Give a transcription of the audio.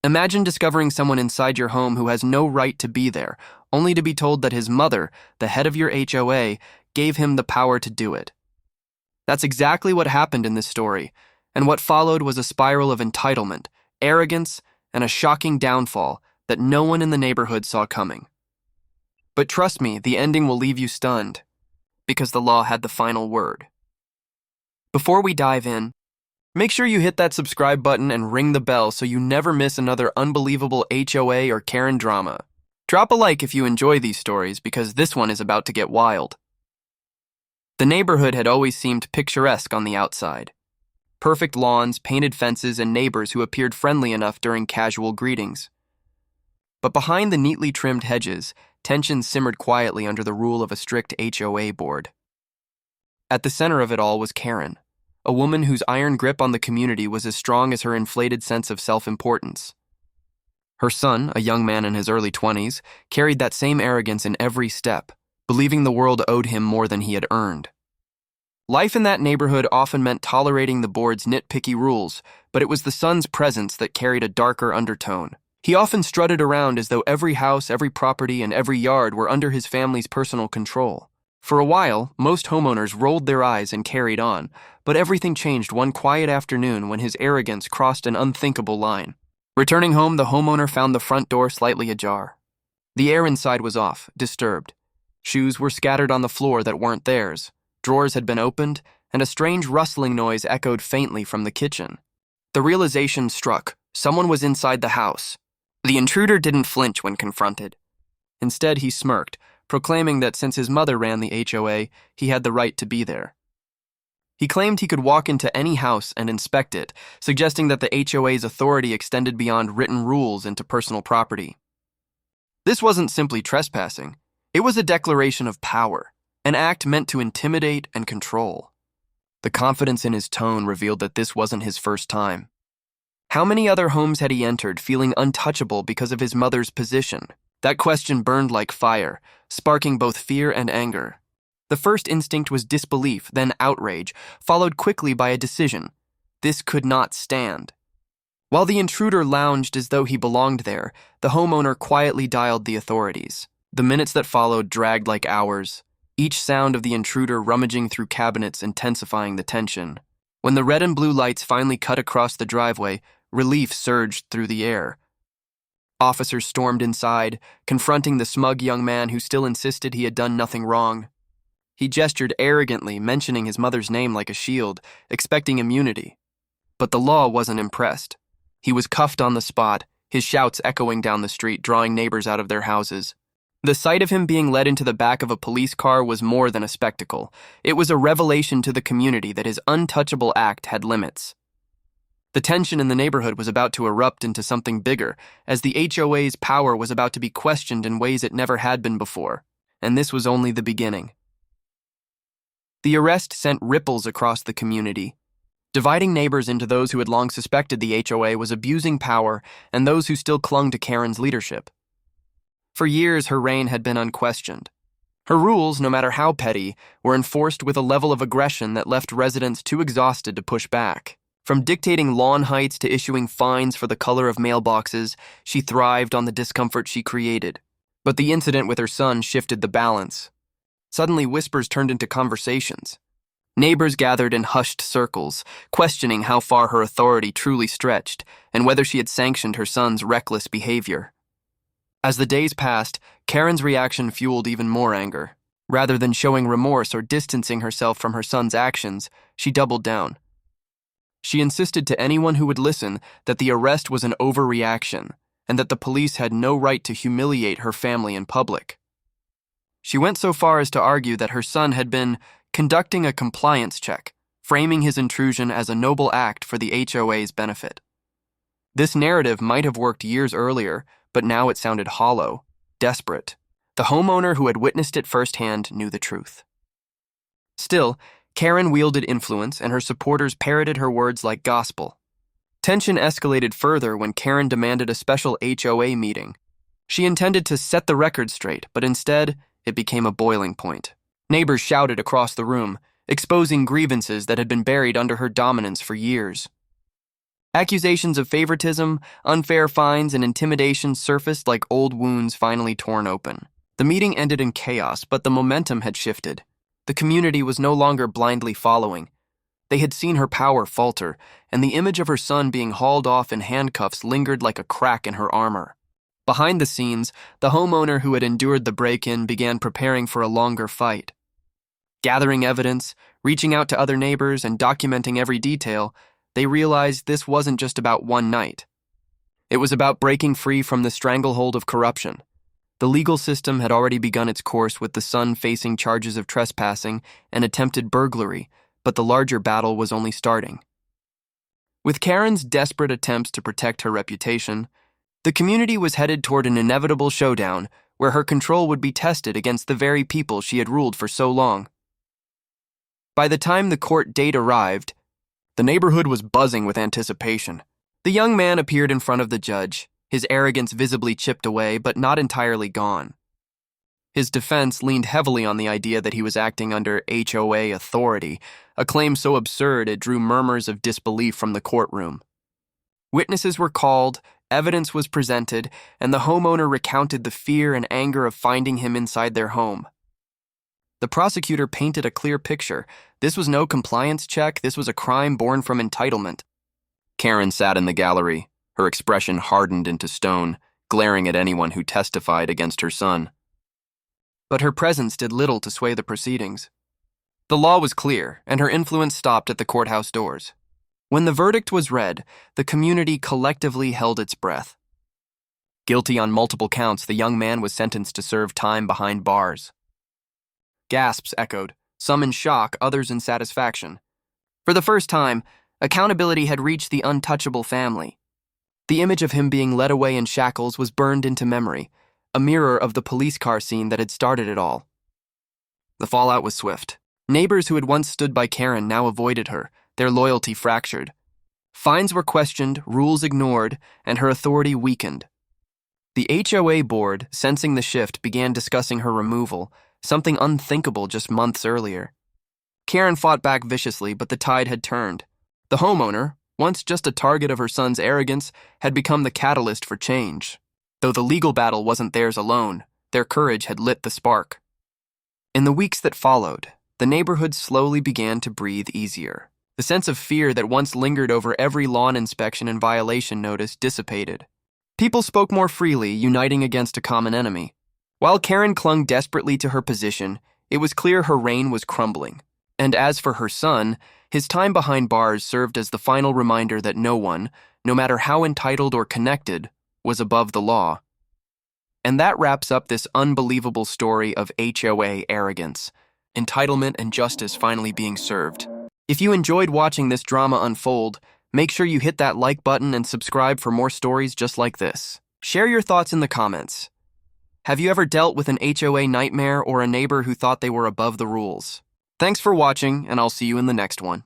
Imagine discovering someone inside your home who has no right to be there, only to be told that his mother, the head of your HOA, gave him the power to do it. That's exactly what happened in this story, and what followed was a spiral of entitlement, arrogance, and a shocking downfall that no one in the neighborhood saw coming. But trust me, the ending will leave you stunned, because the law had the final word. Before we dive in, make sure you hit that subscribe button and ring the bell so you never miss another unbelievable HOA or Karen drama. Drop a like if you enjoy these stories, because this one is about to get wild. The neighborhood had always seemed picturesque on the outside. Perfect lawns, painted fences, and neighbors who appeared friendly enough during casual greetings. But behind the neatly trimmed hedges, tension simmered quietly under the rule of a strict HOA board. At the center of it all was Karen, a woman whose iron grip on the community was as strong as her inflated sense of self-importance. Her son, a young man in his early 20s, carried that same arrogance in every step, believing the world owed him more than he had earned. Life in that neighborhood often meant tolerating the board's nitpicky rules, but it was the son's presence that carried a darker undertone. He often strutted around as though every house, every property, and every yard were under his family's personal control. For a while, most homeowners rolled their eyes and carried on, but everything changed one quiet afternoon when his arrogance crossed an unthinkable line. Returning home, the homeowner found the front door slightly ajar. The air inside was off, disturbed. Shoes were scattered on the floor that weren't theirs. Drawers had been opened, and a strange rustling noise echoed faintly from the kitchen. The realization struck. Someone was inside the house. The intruder didn't flinch when confronted. Instead, he smirked, proclaiming that since his mother ran the HOA, he had the right to be there. He claimed he could walk into any house and inspect it, suggesting that the HOA's authority extended beyond written rules into personal property. This wasn't simply trespassing. It was a declaration of power, an act meant to intimidate and control. The confidence in his tone revealed that this wasn't his first time. How many other homes had he entered, feeling untouchable because of his mother's position? That question burned like fire, sparking both fear and anger. The first instinct was disbelief, then outrage, followed quickly by a decision. This could not stand. While the intruder lounged as though he belonged there, the homeowner quietly dialed the authorities. The minutes that followed dragged like hours, each sound of the intruder rummaging through cabinets intensifying the tension. When the red and blue lights finally cut across the driveway, relief surged through the air. Officers stormed inside, confronting the smug young man who still insisted he had done nothing wrong. He gestured arrogantly, mentioning his mother's name like a shield, expecting immunity. But the law wasn't impressed. He was cuffed on the spot, his shouts echoing down the street, drawing neighbors out of their houses. The sight of him being led into the back of a police car was more than a spectacle. It was a revelation to the community that his untouchable act had limits. The tension in the neighborhood was about to erupt into something bigger, as the HOA's power was about to be questioned in ways it never had been before. And this was only the beginning. The arrest sent ripples across the community, dividing neighbors into those who had long suspected the HOA was abusing power and those who still clung to Karen's leadership. For years, her reign had been unquestioned. Her rules, no matter how petty, were enforced with a level of aggression that left residents too exhausted to push back. From dictating lawn heights to issuing fines for the color of mailboxes, she thrived on the discomfort she created. But the incident with her son shifted the balance. Suddenly, whispers turned into conversations. Neighbors gathered in hushed circles, questioning how far her authority truly stretched and whether she had sanctioned her son's reckless behavior. As the days passed, Karen's reaction fueled even more anger. Rather than showing remorse or distancing herself from her son's actions, she doubled down. She insisted to anyone who would listen that the arrest was an overreaction and that the police had no right to humiliate her family in public. She went so far as to argue that her son had been conducting a compliance check, framing his intrusion as a noble act for the HOA's benefit. This narrative might have worked years earlier, but now it sounded hollow, desperate. The homeowner who had witnessed it firsthand knew the truth. Still, Karen wielded influence, and her supporters parroted her words like gospel. Tension escalated further when Karen demanded a special HOA meeting. She intended to set the record straight, but instead, it became a boiling point. Neighbors shouted across the room, exposing grievances that had been buried under her dominance for years. Accusations of favoritism, unfair fines, and intimidation surfaced like old wounds finally torn open. The meeting ended in chaos, but the momentum had shifted. The community was no longer blindly following. They had seen her power falter, and the image of her son being hauled off in handcuffs lingered like a crack in her armor. Behind the scenes, the homeowner who had endured the break-in began preparing for a longer fight. Gathering evidence, reaching out to other neighbors, and documenting every detail, they realized this wasn't just about one night. It was about breaking free from the stranglehold of corruption. The legal system had already begun its course with the son facing charges of trespassing and attempted burglary, but the larger battle was only starting. With Karen's desperate attempts to protect her reputation, the community was headed toward an inevitable showdown where her control would be tested against the very people she had ruled for so long. By the time the court date arrived, the neighborhood was buzzing with anticipation. The young man appeared in front of the judge, his arrogance visibly chipped away but not entirely gone. His defense leaned heavily on the idea that he was acting under HOA authority, a claim so absurd it drew murmurs of disbelief from the courtroom. Witnesses were called, evidence was presented, and the homeowner recounted the fear and anger of finding him inside their home. The prosecutor painted a clear picture. This was no compliance check, this was a crime born from entitlement. Karen sat in the gallery, her expression hardened into stone, glaring at anyone who testified against her son. But her presence did little to sway the proceedings. The law was clear, and her influence stopped at the courthouse doors. When the verdict was read, the community collectively held its breath. Guilty on multiple counts, the young man was sentenced to serve time behind bars. Gasps echoed, some in shock, others in satisfaction. For the first time, accountability had reached the untouchable family. The image of him being led away in shackles was burned into memory, a mirror of the police car scene that had started it all. The fallout was swift. Neighbors who had once stood by Karen now avoided her, their loyalty fractured. Fines were questioned, rules ignored, and her authority weakened. The HOA board, sensing the shift, began discussing her removal, something unthinkable just months earlier. Karen fought back viciously, but the tide had turned. The homeowner, once just a target of her son's arrogance, had become the catalyst for change. Though the legal battle wasn't theirs alone, their courage had lit the spark. In the weeks that followed, the neighborhood slowly began to breathe easier. The sense of fear that once lingered over every lawn inspection and violation notice dissipated. People spoke more freely, uniting against a common enemy. While Karen clung desperately to her position, it was clear her reign was crumbling. And as for her son, his time behind bars served as the final reminder that no one, no matter how entitled or connected, was above the law. And that wraps up this unbelievable story of HOA arrogance, entitlement, and justice finally being served. If you enjoyed watching this drama unfold, make sure you hit that like button and subscribe for more stories just like this. Share your thoughts in the comments. Have you ever dealt with an HOA nightmare or a neighbor who thought they were above the rules? Thanks for watching, and I'll see you in the next one.